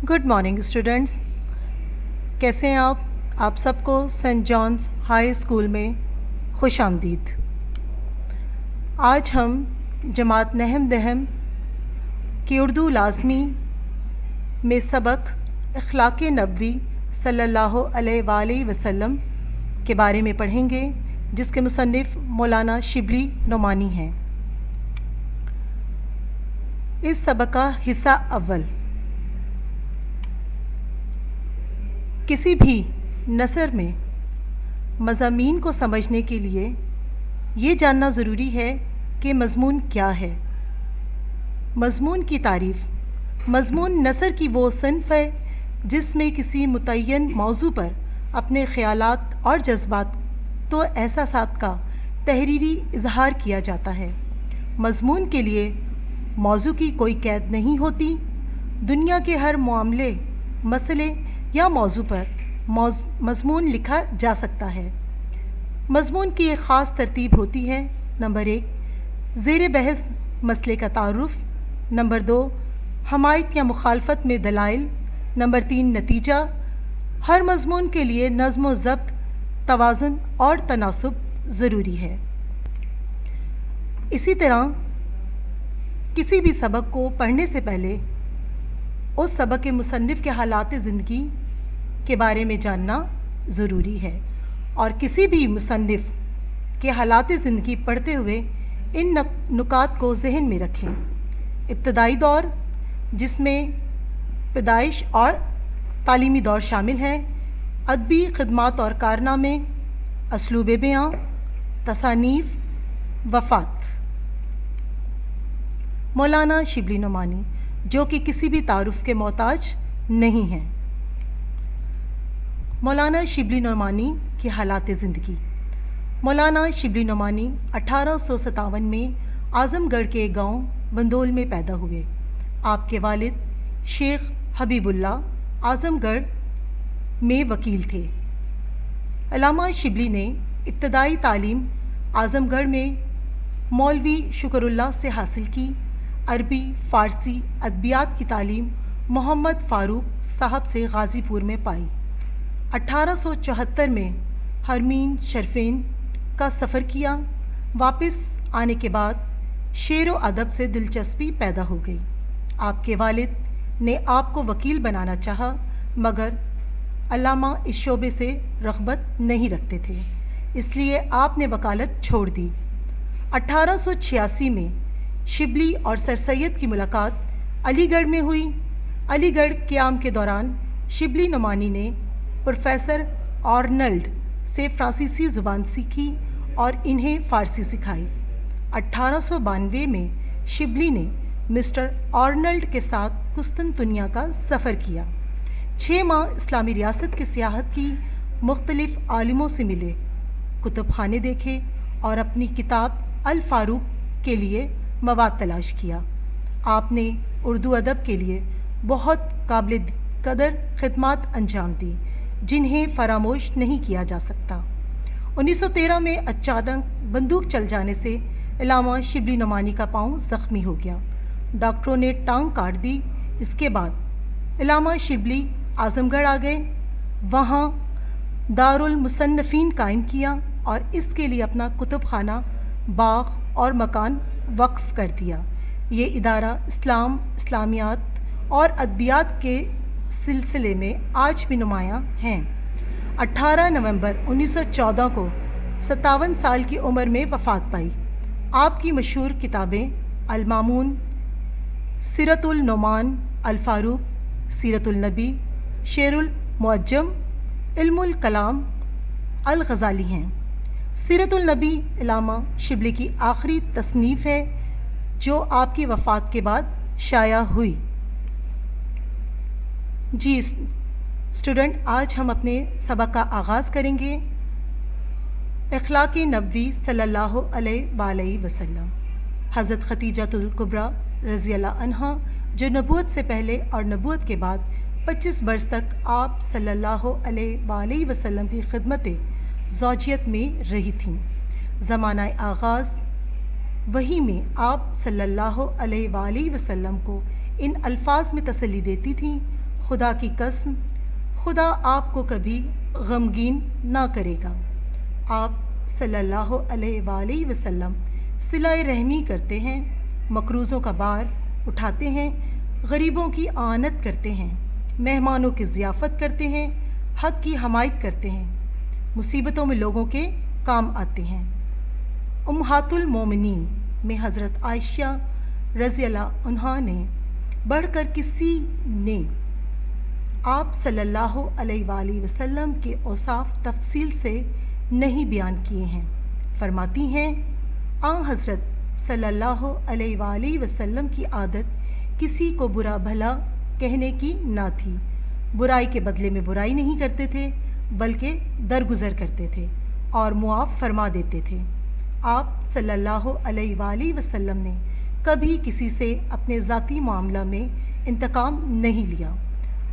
Good morning students, کیسے ہیں آپ سب کو سینٹ جانس ہائی اسکول میں خوش آمدید۔ آج ہم جماعت نہم دہم کی اردو لازمی میں سبق اخلاق نبوی صلی اللہ علیہ وآلہ وسلم کے بارے میں پڑھیں گے، جس کے مصنف مولانا شبلی نعمانی ہیں۔ اس سبق کا حصہ اول، کسی بھی نثر میں مضامین کو سمجھنے کے لیے یہ جاننا ضروری ہے کہ مضمون کیا ہے۔ مضمون کی تعریف: مضمون نثر کی وہ صنف ہے جس میں کسی متعین موضوع پر اپنے خیالات اور جذبات و احساسات کا تحریری اظہار کیا جاتا ہے۔ مضمون کے لیے موضوع کی کوئی قید نہیں ہوتی۔ دنیا کے ہر معاملے، مسئلے یا موضوع پر مضمون لکھا جا سکتا ہے۔ مضمون کی ایک خاص ترتیب ہوتی ہے۔ نمبر 1، زیر بحث مسئلے کا تعارف۔ نمبر 2، حمایت یا مخالفت میں دلائل۔ نمبر 3، نتیجہ۔ ہر مضمون کے لیے نظم و ضبط، توازن اور تناسب ضروری ہے۔ اسی طرح کسی بھی سبق کو پڑھنے سے پہلے اس سبق کے مصنف کے حالات زندگی کے بارے میں جاننا ضروری ہے، اور کسی بھی مصنف کے حالات زندگی پڑھتے ہوئے ان نکات کو ذہن میں رکھیں۔ ابتدائی دور، جس میں پیدائش اور تعلیمی دور شامل ہے، ادبی خدمات اور کارنامے، اسلوب بیاں، تصانیف، وفات۔ مولانا شبلی نعمانی، جو کہ کسی بھی تعارف کے محتاج نہیں ہیں۔ مولانا شبلی نعمانی کی حالات زندگی۔ مولانا شبلی نعمانی 1857 میں اعظم گڑھ کے ایک گاؤں بندول میں پیدا ہوئے۔ آپ کے والد شیخ حبیب اللہ اعظم گڑھ میں وکیل تھے۔ علامہ شبلی نے ابتدائی تعلیم اعظم گڑھ میں مولوی شکر اللہ سے حاصل کی۔ عربی، فارسی، ادبیات کی تعلیم محمد فاروق صاحب سے غازی پور میں پائی۔ 1874 میں حرمین شریفین کا سفر کیا۔ واپس آنے کے بعد شعر و ادب سے دلچسپی پیدا ہو گئی۔ آپ کے والد نے آپ کو وکیل بنانا چاہا، مگر علامہ اس شعبے سے رغبت نہیں رکھتے تھے، اس لیے آپ نے وکالت چھوڑ دی۔ 1886 میں شبلی اور سر سید کی ملاقات علی گڑھ میں ہوئی۔ علی گڑھ قیام کے دوران شبلی نعمانی نے پروفیسر آرنلڈ سے فرانسیسی زبان سیکھی اور انہیں فارسی سکھائی۔ 1892 میں شبلی نے مسٹر آرنلڈ کے ساتھ قسطنطنیہ کا سفر کیا۔ 6 ماہ اسلامی ریاست کی سیاحت کی، مختلف عالموں سے ملے، کتب خانے دیکھے اور اپنی کتاب الفاروق کے لیے مواد تلاش کیا۔ آپ نے اردو ادب کے لیے بہت قابل قدر خدمات انجام دی، جنہیں فراموش نہیں کیا جا سکتا۔ 1913 میں اچانک بندوق چل جانے سے علامہ شبلی نعمانی کا پاؤں زخمی ہو گیا۔ ڈاکٹروں نے ٹانگ کاٹ دی۔ اس کے بعد علامہ شبلی اعظم گڑھ آ گئے، وہاں دارالمصنفین قائم کیا اور اس کے لیے اپنا کتب خانہ، باغ اور مکان وقف کر دیا۔ یہ ادارہ اسلام، اسلامیات اور ادبیات کے سلسلے میں آج بھی نمایاں ہیں۔ 18 نومبر 1914 کو 57 سال کی عمر میں وفات پائی۔ آپ کی مشہور کتابیں المامون، سیرت النعمان، الفاروق، سیرت النبی، شعر المعجم، علم الکلام، الغزالی ہیں۔ سیرت النبی علامہ شبلی کی آخری تصنیف ہے جو آپ کی وفات کے بعد شائع ہوئی۔ جی اسٹوڈنٹ، آج ہم اپنے سبق کا آغاز کریں گے اخلاق نبوی صلی اللہ علیہ وآلہ وسلم۔ حضرت خدیجۃ الکبریٰ رضی اللہ عنہا، جو نبوت سے پہلے اور نبوت کے بعد 25 برس تک آپ صلی اللہ علیہ وآلہ وسلم کی خدمت زوجیت میں رہی تھیں، زمانہ آغاز وحی میں آپ صلی اللہ علیہ وآلہ وسلم کو ان الفاظ میں تسلی دیتی تھیں: خدا کی قسم خدا آپ کو کبھی غمگین نہ کرے گا۔ آپ صلی اللہ علیہ وآلہ وسلم صلہ رحمی کرتے ہیں، مقروضوں کا بار اٹھاتے ہیں، غریبوں کی اعانت کرتے ہیں، مہمانوں کی ضیافت کرتے ہیں، حق کی حمایت کرتے ہیں، مصیبتوں میں لوگوں کے کام آتے ہیں۔ امہات المومنین میں حضرت عائشہ رضی اللہ عنہا نے بڑھ کر کسی نے آپ صلی اللہ علیہ وآلہ وسلم کے اوصاف تفصیل سے نہیں بیان کیے ہیں۔ فرماتی ہیں حضرت صلی اللہ علیہ وآلہ وسلم کی عادت کسی کو برا بھلا کہنے کی نہ تھی، برائی کے بدلے میں برائی نہیں کرتے تھے بلکہ درگزر کرتے تھے اور معاف فرما دیتے تھے۔ آپ صلی اللہ علیہ وآلہ وسلم نے کبھی کسی سے اپنے ذاتی معاملہ میں انتقام نہیں لیا۔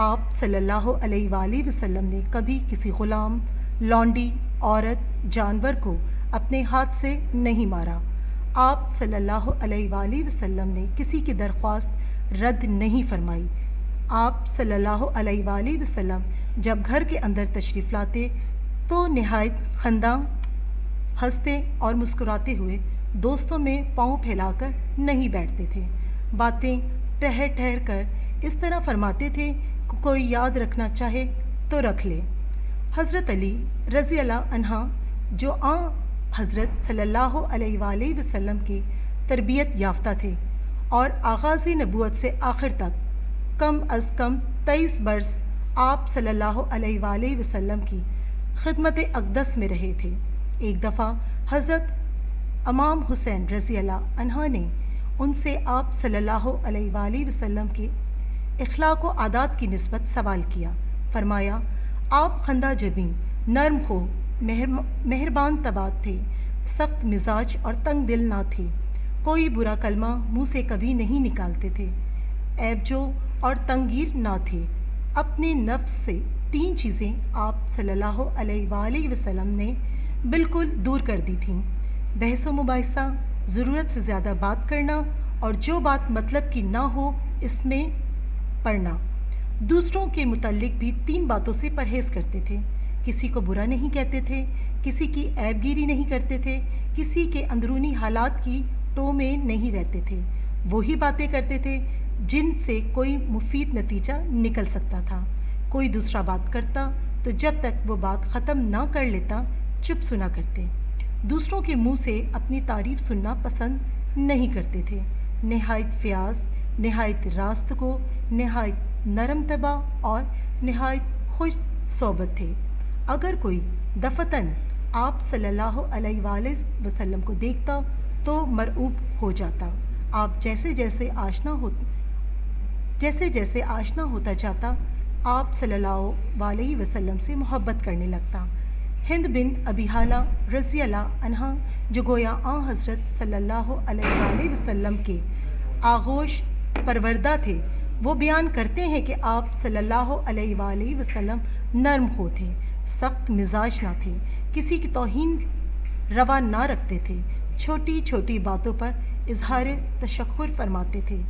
آپ صلی اللہ علیہ وآلہ وسلم نے کبھی کسی غلام، لونڈی، عورت، جانور کو اپنے ہاتھ سے نہیں مارا۔ آپ صلی اللہ علیہ وآلہ وسلم نے کسی کی درخواست رد نہیں فرمائی۔ آپ صلی اللہ علیہ وآلہ وسلم جب گھر کے اندر تشریف لاتے تو نہایت خنداں، ہنستے اور مسکراتے ہوئے دوستوں میں پاؤں پھیلا کر نہیں بیٹھتے تھے۔ باتیں ٹھہر ٹھہر کر اس طرح فرماتے تھے کہ کوئی یاد رکھنا چاہے تو رکھ لے۔ حضرت علی رضی اللہ عنہ جو حضرت صلی اللہ علیہ وآلہ وسلم کی تربیت یافتہ تھے اور آغاز نبوت سے آخر تک کم از کم 23 برس آپ صلی اللہ علیہ وآلہ وسلم کی خدمت اقدس میں رہے تھے۔ ایک دفعہ حضرت امام حسین رضی اللہ عنہ نے ان سے آپ صلی اللہ علیہ وآلہ وسلم کے اخلاق و عادات کی نسبت سوال کیا۔ فرمایا آپ خندہ جبین، نرم خو، مہربان طباع تھے، سخت مزاج اور تنگ دل نہ تھے، کوئی برا کلمہ منہ سے کبھی نہیں نکالتے تھے، عیب جو اور تنگیر نہ تھے۔ اپنے نفس سے 3 چیزیں آپ صلی اللہ علیہ وآلہ وسلم نے بالکل دور کر دی تھیں: بحث و مباحثہ، ضرورت سے زیادہ بات کرنا اور جو بات مطلب کی نہ ہو اس میں پڑنا۔ دوسروں کے متعلق بھی 3 باتوں سے پرہیز کرتے تھے: کسی کو برا نہیں کہتے تھے، کسی کی عیب گیری نہیں کرتے تھے، کسی کے اندرونی حالات کی ٹو میں نہیں رہتے تھے، وہی باتیں کرتے تھے جن سے کوئی مفید نتیجہ نکل سکتا تھا۔ کوئی دوسرا بات کرتا تو جب تک وہ بات ختم نہ کر لیتا چپ سنا کرتے۔ دوسروں کے منہ سے اپنی تعریف سننا پسند نہیں کرتے تھے۔ نہایت فیاض، نہایت راست گو، نہایت نرم طبع اور نہایت خوش صحبت تھے۔ اگر کوئی دفعتاً آپ صلی اللہ علیہ وآلہ وسلم کو دیکھتا تو مرعوب ہو جاتا۔ آپ جیسے جیسے آشنا ہوتا جاتا آپ صلی اللہ علیہ وسلم سے محبت کرنے لگتا۔ ہند بن ابی حالہ رضی اللہ عنہ جو گویا حضرت صلی اللہ علیہ وآلہ وسلم کے آغوش پروردہ تھے، وہ بیان کرتے ہیں کہ آپ صلی اللہ علیہ وآلہ وسلم نرم خو تھے، سخت مزاج نہ تھے، کسی کی توہین روا نہ رکھتے تھے، چھوٹی چھوٹی باتوں پر اظہار تشکر فرماتے تھے،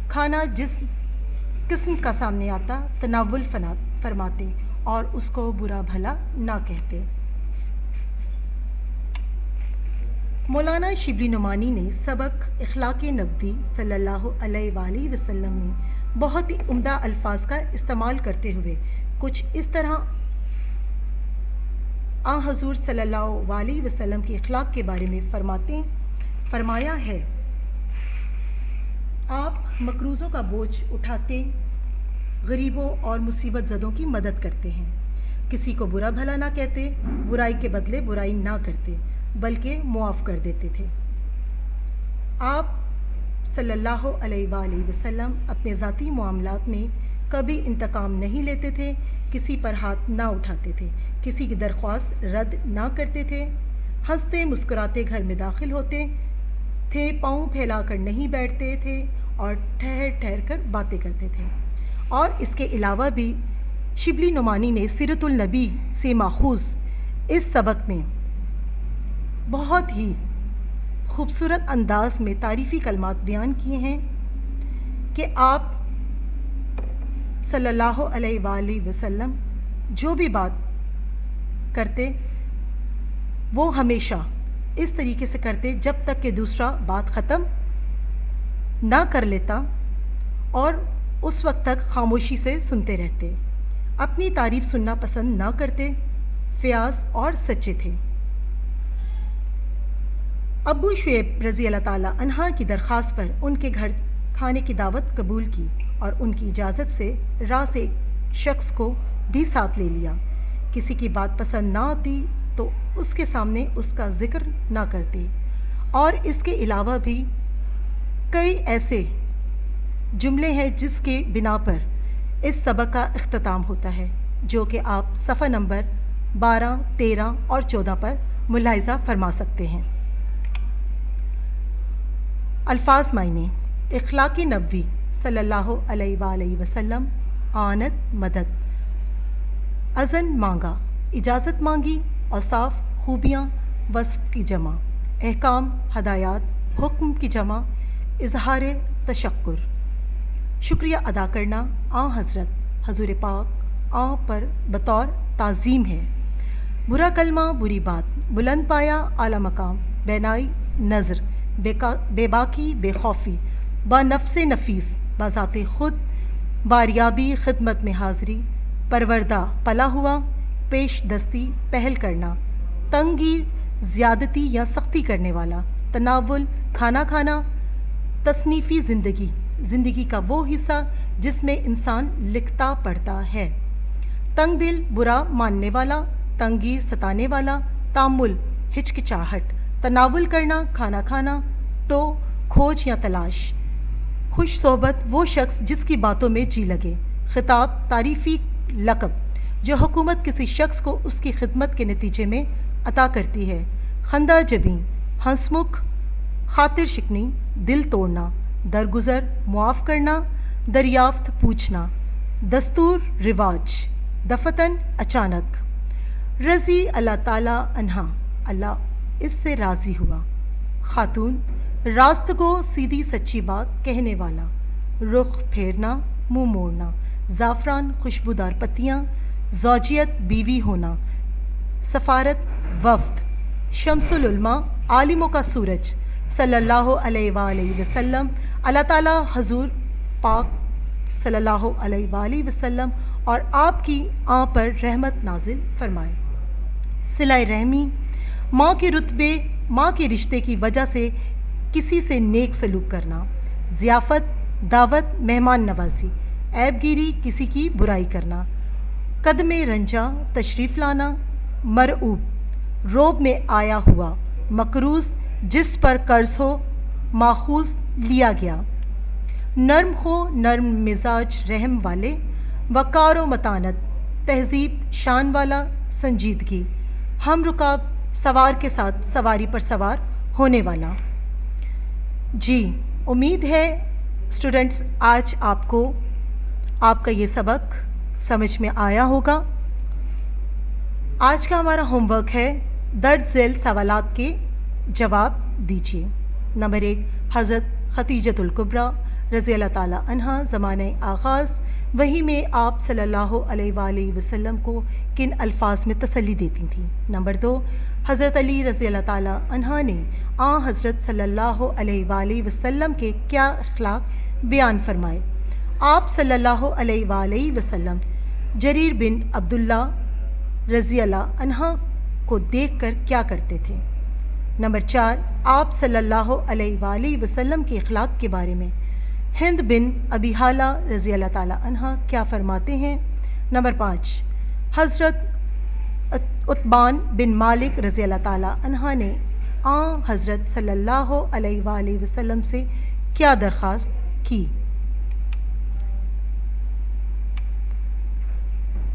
کھانا جس قسم کا سامنے آتا تناول فرماتے اور اس کو برا بھلا نہ کہتے۔ مولانا شبلی نعمانی نے سبق اخلاق نبوی صلی اللہ علیہ وآلہ وسلم میں بہت ہی عمدہ الفاظ کا استعمال کرتے ہوئے کچھ اس طرح حضور صلی اللہ علیہ وسلم کے اخلاق کے بارے میں فرمایا ہے: آپ مقروضوں کا بوجھ اٹھاتے، غریبوں اور مصیبت زدوں کی مدد کرتے ہیں، کسی کو برا بھلا نہ کہتے، برائی کے بدلے برائی نہ کرتے بلکہ معاف کر دیتے تھے۔ آپ صلی اللہ علیہ وآلہ وسلم اپنے ذاتی معاملات میں کبھی انتقام نہیں لیتے تھے، کسی پر ہاتھ نہ اٹھاتے تھے، کسی کی درخواست رد نہ کرتے تھے، ہنستے مسکراتے گھر میں داخل ہوتے تھے، پاؤں پھیلا کر نہیں بیٹھتے تھے اور ٹھہر ٹھہر کر باتیں کرتے تھے۔ اور اس کے علاوہ بھی شبلی نعمانی نے سیرت النبی سے ماخوذ اس سبق میں بہت ہی خوبصورت انداز میں تعریفی کلمات بیان کیے ہیں کہ آپ صلی اللہ علیہ وآلہ وسلم جو بھی بات کرتے وہ ہمیشہ اس طریقے سے کرتے جب تک کہ دوسرا بات ختم نہ کر لیتا اور اس وقت تک خاموشی سے سنتے رہتے. اپنی تعریف سننا پسند نہ کرتے، فیاض اور سچے تھے. ابو شعیب رضی اللہ تعالیٰ عنہ کی درخواست پر ان کے گھر کھانے کی دعوت قبول کی اور ان کی اجازت سے راہ سے ایک شخص کو بھی ساتھ لے لیا. کسی کی بات پسند نہ آتی تو اس کے سامنے اس کا ذکر نہ کرتے. اور اس کے علاوہ بھی کئی ایسے جملے ہیں جس کے بنا پر اس سبق کا اختتام ہوتا ہے، جو کہ آپ صفحہ نمبر 12، 13 اور 14 پر ملاحظہ فرما سکتے ہیں. الفاظ معنی: اخلاقی نبوی صلی اللہ علیہ وآلہ وسلم، آنت مدد، اذن مانگا، اجازت مانگی، اوصاف خوبیاں وصف کی جمع، احکام ہدایات حکم کی جمع، اظہار تشکر شکریہ ادا کرنا حضرت حضور پاک پر بطور تعظیم ہے. برا کلمہ بری بات، بلند پایا اعلیٰ مقام، بینائی نظر، بے باکی بے خوفی، با نفس نفیس، بذات خود، باریابی خدمت میں حاضری، پروردہ پلا ہوا، پیش دستی پہل کرنا، تنگیر زیادتی یا سختی کرنے والا، تناول کھانا کھانا، تصنیفی زندگی کا وہ حصہ جس میں انسان لکھتا پڑھتا ہے، تنگ دل برا ماننے والا، تنگیر ستانے والا، تامل ہچکچاہٹ، تناول کرنا کھانا کھانا، ٹو کھوج یا تلاش، خوش صحبت وہ شخص جس کی باتوں میں جی لگے، خطاب تعریفی لقب جو حکومت کسی شخص کو اس کی خدمت کے نتیجے میں عطا کرتی ہے، خندہ جبیں، ہنس مکھ، خاطر شکنی دل توڑنا، درگزر معاف کرنا، دریافت پوچھنا، دستور رواج، دفتن اچانک، رضی اللہ تعالیٰ عنہ اللہ اس سے راضی ہوا، خاتون راست گو سیدھی سچی بات کہنے والا، رخ پھیرنا منہ موڑنا، زعفران خوشبودار پتیاں، زوجیت بیوی ہونا، سفارت وفد، شمس العلماء عالموں کا سورج صلی اللہ علیہ وآلہ وسلم، اللہ تعالیٰ حضور پاک صلی اللہ علیہ وآلہ وسلم اور آپ کی آن پر رحمت نازل فرمائے. صلہ رحمی، ماں کے رتبے ماں کے رشتے کی وجہ سے کسی سے نیک سلوک کرنا، ضیافت دعوت مہمان نوازی، عیب گیری کسی کی برائی کرنا، قدم رنجا تشریف لانا، مرعوب روب میں آیا ہوا، مقروض جس پر قرض ہو ماخوذ لیا گیا، نرم خو نرم مزاج رحم والے، وقار و متانت تہذیب شان والا، سنجیدگی ہم رکاب سوار کے ساتھ سواری پر سوار ہونے والا. جی امید ہے اسٹوڈنٹس آج آپ کو آپ کا یہ سبق سمجھ میں آیا ہوگا. آج کا ہمارا ہوم ورک ہے درج ذیل سوالات کے جواب دیجیے. نمبر 1، حضرت خدیجۃ الکبریٰ رضی اللہ تعالیٰ عنہ زمانہ آغاز وحی میں آپ صلی اللہ علیہ وآلہ وسلم کو کن الفاظ میں تسلی دیتی تھیں. نمبر 2، حضرت علی رضی اللہ تعالیٰ عنہ نے حضرت صلی اللہ علیہ وآلہ وسلم کے کیا اخلاق بیان فرمائے. آپ صلی اللہ علیہ وآلہ وسلم جریر بن عبداللہ رضی اللہ عنہ کو دیکھ کر کیا کرتے تھے. نمبر 4، آپ صلی اللہ علیہ وآلہ وسلم کے اخلاق کے بارے میں ہند بن ابی حالہ رضی اللہ تعالیٰ عنہ کیا فرماتے ہیں. نمبر 5، حضرت عتبان بن مالک رضی اللہ تعالیٰ عنہ نے حضرت صلی اللہ علیہ وآلہ وسلم سے کیا درخواست کی.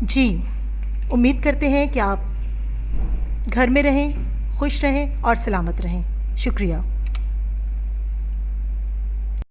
جی امید کرتے ہیں کہ آپ گھر میں رہیں، خوش رہیں اور سلامت رہیں. شکریہ.